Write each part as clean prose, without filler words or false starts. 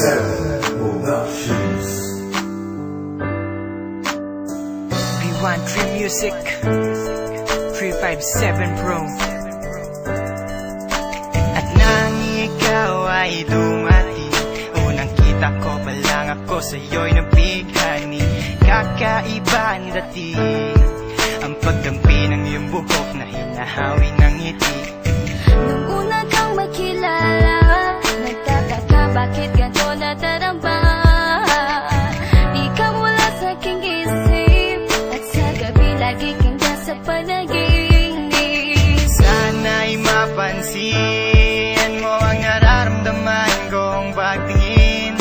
357 Productions. B1 Dream Music 357 Pro. At nang ikaw ay dumating, unang kita ko pa lang ako sa'yo'y nabighani. Kakaiba ang dating, ang pagdampi ng iyong buhok na hinahawi ng ngiti. Nung una kang makilala, nagtataka bakit ganito nadarama. Di ka mula sa aking isip, at sa gabi lagi kang nasa panaginip. Sana'y mapansin mo ang nararamdaman kong pagtingin.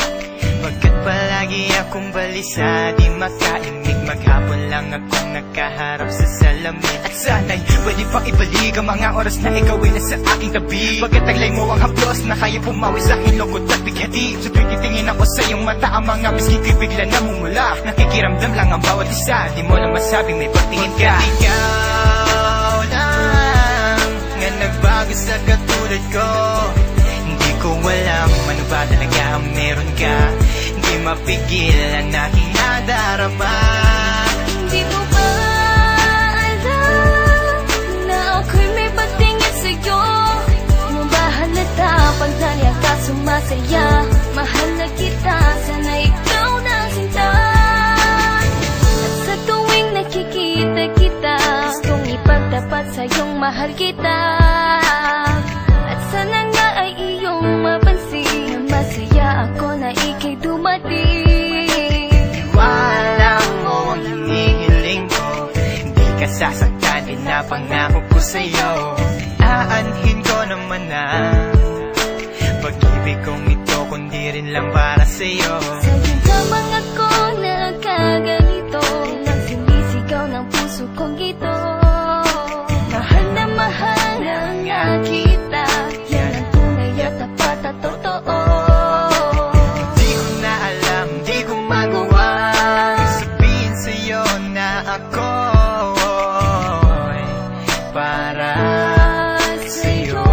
Pagkat palagi akong balisa, di makaimik. Maghapon lang akong nakaharap sa salamin. At sana'y pwede pang ibalik ang mga oras na ikaw ay nasa aking tabi. Pagkat taglay mo ang haplos na kaya pumawi sa aking lungkot at bighati. So titingin ako sa iyong mata, ang mga miski ko'y bigla namumula. Nakikiramdam lang ang bawat isa, di mo lang masabing may pagtingin ka. Ikaw lang nga nagbago sa katulad ko. Hindi ko alam ano ba talaga ang meron ka. Hindi mapigil ang aking nadarama. Di mo ba alam na ako'y may patingin sa'yo? Mo ba halata pag naliya ka sumasaya? Mahal na kita, sana ikaw na sinta. At sa tuwing nakikita kita, gustong ipagtapat sa'yong mahal kita. At sana nga ay iyong mapansin na masaya ako na ika'y dumating. Wala mo ang hinihiling ko, hindi ka sasaktan, pinapangako ko sa'yo. Aanhin ko naman na pag-ibig kong ito, kundi rin lang para sa'yo. Sa'yo lamang ako nagkaganito, lang sinisigaw ng puso kong ito. Mahal na nga kita, yan ang tunay at tapat at totoo. Di ko na alam, di ko magawa sabihin sa'yo na ako'y para sa'yo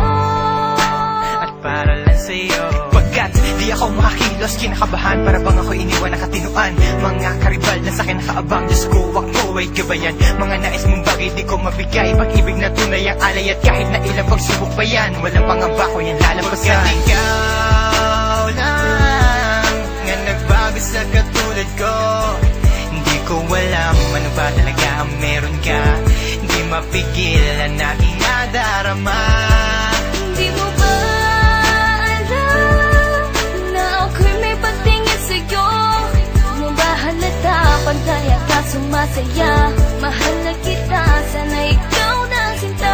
at para lang sa'yo. Pagkat di ako makakilos, kinakabahan, para bang ako iniwan na katinuan. Mga karibal na sa'kin nakaabang, Diyos ko, wag mo ay gabayan. Mga nais mong bagay di ko mabigay, pag-ibig na tunay ang alay. At kahit na ilang pagsubok pa yan, walang pangamba ko yan lalampasan. Pagkat ikaw lang nga nagbago sa katulad ko, hindi ko alam ano ba talaga ang meron ka. Hindi mapigil ang aking nadarama. Di mo ba alam na ako'y may pagtingin sa'yo? Mo ba halata pag naliya ka sumasaya? Mahal na kita, sana ikaw na sinta.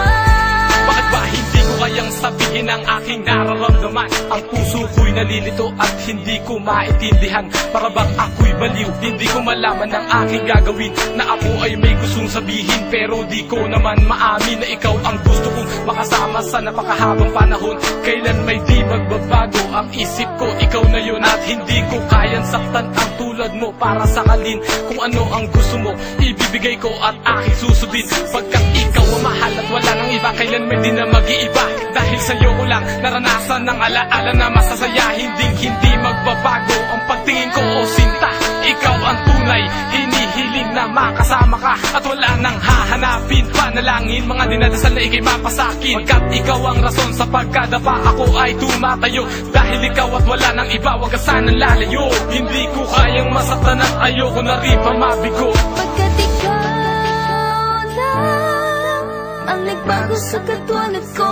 Bakit ba hindi ko kayang sabihin ang aking nararamdaman? Ang puso ko'y nalilito at hindi ko maintindihan. Para bang ako'y baliw, hindi ko malaman ang aking gagawin. Na ako ay may gustong sabihin, pero di ko naman maamin na ikaw ang gusto kong makasama sa napakahabang panahon. Kailan may di magbabago ang isip ko, ikaw na yun. At hindi ko kayang saktan ang tulad mo para sakalin. Kung ano ang gusto mo, ibibigay ko at aking susundin. Pagkat ikaw ang mahal at wala nang iba, kailan may di na mag-iiba. Dahil sa'yo ko lang naranasan ng alaala na masasaya. Hindi magbabago ang pagtingin ko, o sinta. Ikaw ang tunay, hinihiling na makasama ka. At wala nang hahanapin, panalangin, mga dinadasal na ikay mapasakin. Pagkat ikaw ang rason sa pagkadapa, ako ay tumatayo. Dahil ikaw at wala nang iba, wag ka sanang lalayo. Hindi ko kayang masaktan at ayoko na rin pa mabigo. Pagkat ikaw lang ang nagbago sa katulad ko,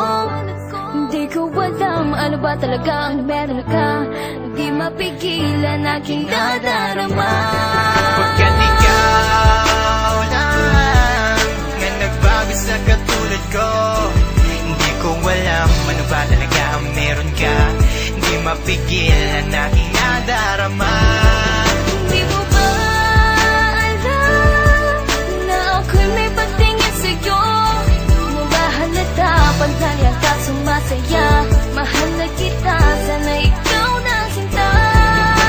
hindi ko alam ano ba talaga ang meron ka. Hindi mapigilan aking nadarama. Pagkat ikaw lang nga nagbago sa katulad ko, hindi ko alam ano ba talaga ang meron ka. Hindi mapigil ang aking nadarama. Di mo ba alam na ako'y may pagtingin sa'yo? Mo ba halata pag naliya ka sumasaya? Mahal na kita, sana ikaw na sinta.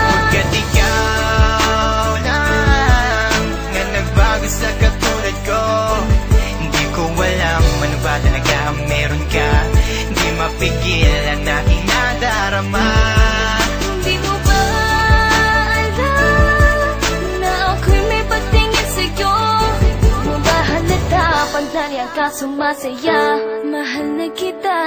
Pagkat ikaw lang nga nagbago sa katulad ko, hindi ko alam ano ba talaga ang meron ka. Hindi mapigil ang aking nadarama. Di mo ba ka sumasaya. Mahal na kita.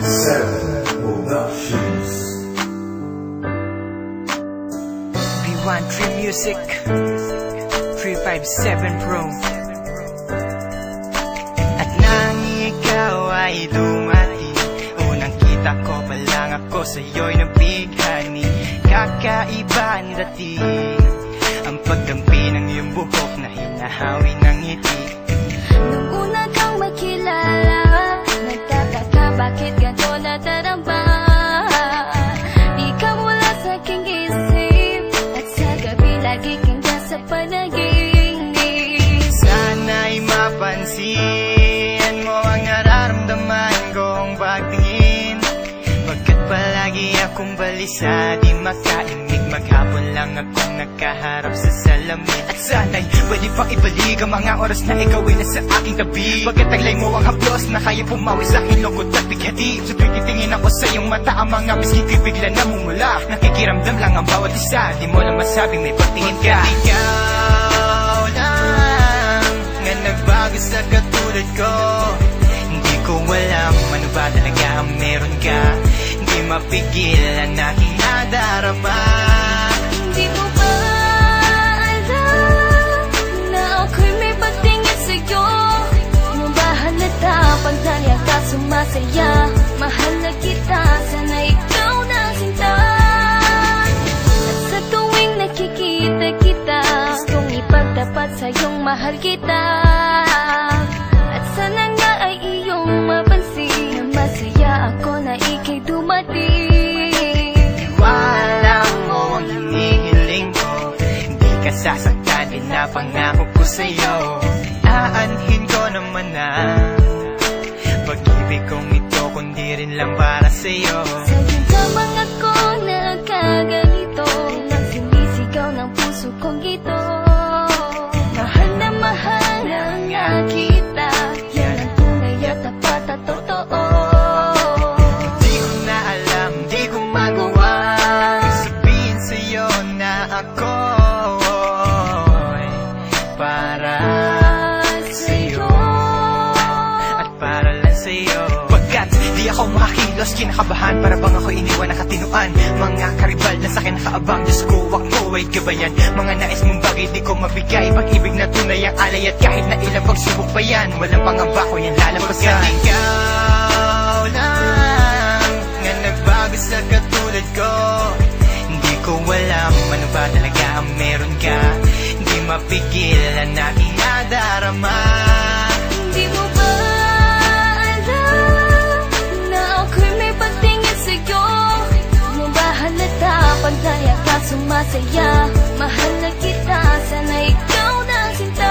Seven Productions. B1 Tree Music 357 Pro. At nang ikaw ay dumating, unang kita ko pa lang ako sa'yo'y nabighani. Kakaibang dating, ang pagdampi ng iyong buhok na hinahawi ng ngiti. Nung una kang makilala, nagtataka bakit ganito nadarama. Di ka mula sa aking isip, at sa gabi lagi kang nasa panaginip. Sana'y mapansin mo ang nararamdaman kong pagtingin. Pagkat palagi akong balisa, di makaimig, maghapon lang akong nakaharap sa salamin. At sana'y pwede pang ibalik ang mga oras na ikaw ay nasa aking tabi. Pagkat taglay mo ang haplos na kaya pumawi sa aking lungkot at bighati. So tuwing titingin ako sa iyong mata, ang mga biskin ko'y bigla namumula. Nakikiramdam lang ang bawat isa, di mo na masabing may pagtingin ka. Ikaw lang nga nagbago sa katulad ko. Hindi ko alam ano ba talaga ang meron ka. Hindi mapigil ang aking nadarama. Hindi mo ba alam na ako'y may pagtingin sa'yo? Mo ba halata pag dahil ka sumasaya? Mahal na kita, sana ikaw na sinta. At sa tuwing nakikita kita, gustong ipagtapat sa'yong mahal kita. At sana nga ay iyong mapansin na masaya ako na ika'y dumating. Wala mo ang hinihiling ko, hindi ka sasaktan, din na pangako ko sa'yo. Aanhin ko naman na pag-ibig kong ito, kundi rin lang para sa'yo. Sa'yo lamang ako nagkaganito, nang sinisigaw ng puso kong ito. Mahal na nga kita, yan ang tunay at tapat at totoo. Di ko na alam, di ko magawa sabihin sa'yo na ako'y para sa'yo at para lang sa'yo. Pagkat di ako makakilos, kinakabahan, para bang ako iniwan na katinuan. Mga karibal na sa'kin nakaabang, Diyos ko ako ay gabayan. Mga nais mong bagay di ko mabigay, pag-ibig na tunay ang alay. At kahit na ilang pagsubok pa yan, walang pangamba ko yan lalampasan. Pagkat ikaw lang nga nagbago sa katulad ko, hindi ko alam ano ba talaga ang meron ka. Hindi mapigil ang aking nadarama. Hindi mo ba alam na ako'y may pagtingin sa'yo? Mo ba halata pag dahil ka sumasaya? Mahal na kita, sana ikaw na sinta.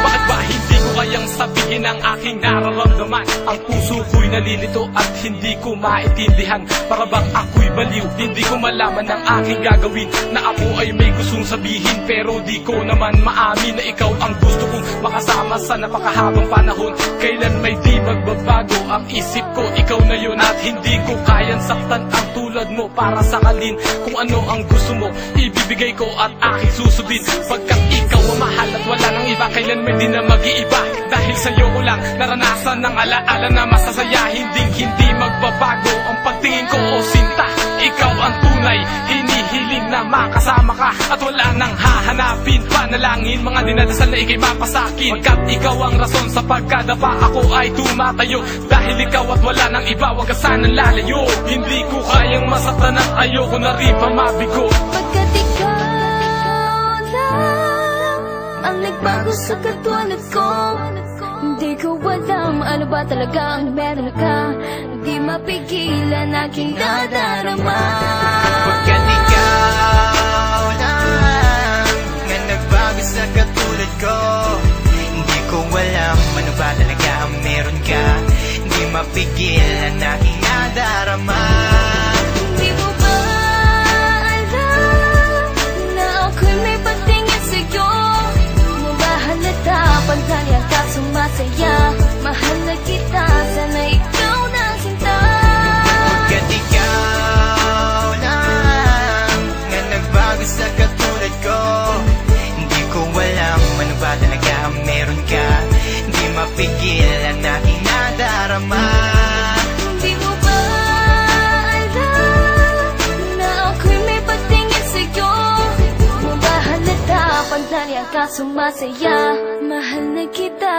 Bakit ba hindi ko kayang sabihin ang aking nararamdaman? Ang puso ko'y nalilito at hindi ko maintindihan. Para bang ako'y baliw, hindi ko malaman ang aking gagawin. Na ako ay may gustong sabihin, pero di ko naman maamin na ikaw ang gusto kong makasama sa napakahabang panahon. Kailan may di magbabago ang isip ko, ikaw na yun. At hindi ko kayang saktan ang tulad mo para sakalin. Kung ano ang gusto mo, ibibigay ko at aking susundin. Pagkat ikaw ang mahal at wala nang iba, kailan may di na mag-iiba. Dahil sa'yo ko lang naranasan ng alaala na masasaya. Hindi magbabago ang pagtingin ko, o sinta. Ikaw ang tunay, hinihiling na makasama ka. At wala nang hahanapin, panalangin, mga dinadasal na ikay mapasakin. Pagkat ikaw ang rason sa pagkadapa, ako ay tumatayo. Dahil ikaw at wala nang iba, wag ka sanang lalayo. Hindi ko kayang masaktan at ayoko na rin pa mabigo. Pagkat ikaw lang ang nagbago sa katulad ko, Di ko alam ano ba talaga ang meron ka. Di mapigilan aking nadarama. Pagkat ikaw lang nga nagbago sa katulad ko. Hindi ko alam ano ba talaga ang meron ka. Di mapigilan aking nadarama. Di mo ba alam na ako'y may patingin sa'yo? Di mo ba halata pag naliyan ka sumasaya? Mahal na kita, sana ikaw na sinta. Pagkat ikaw lang nga nagbago sa katulad ko. Hindi ko alam ano ba talaga ang meron ka. Di mapigilan aking nadarama. Di mo ba alam na ako'y may patingin sa'yo? Di mo ba halata pag naliyan ka sumasaya? Mahal na kita.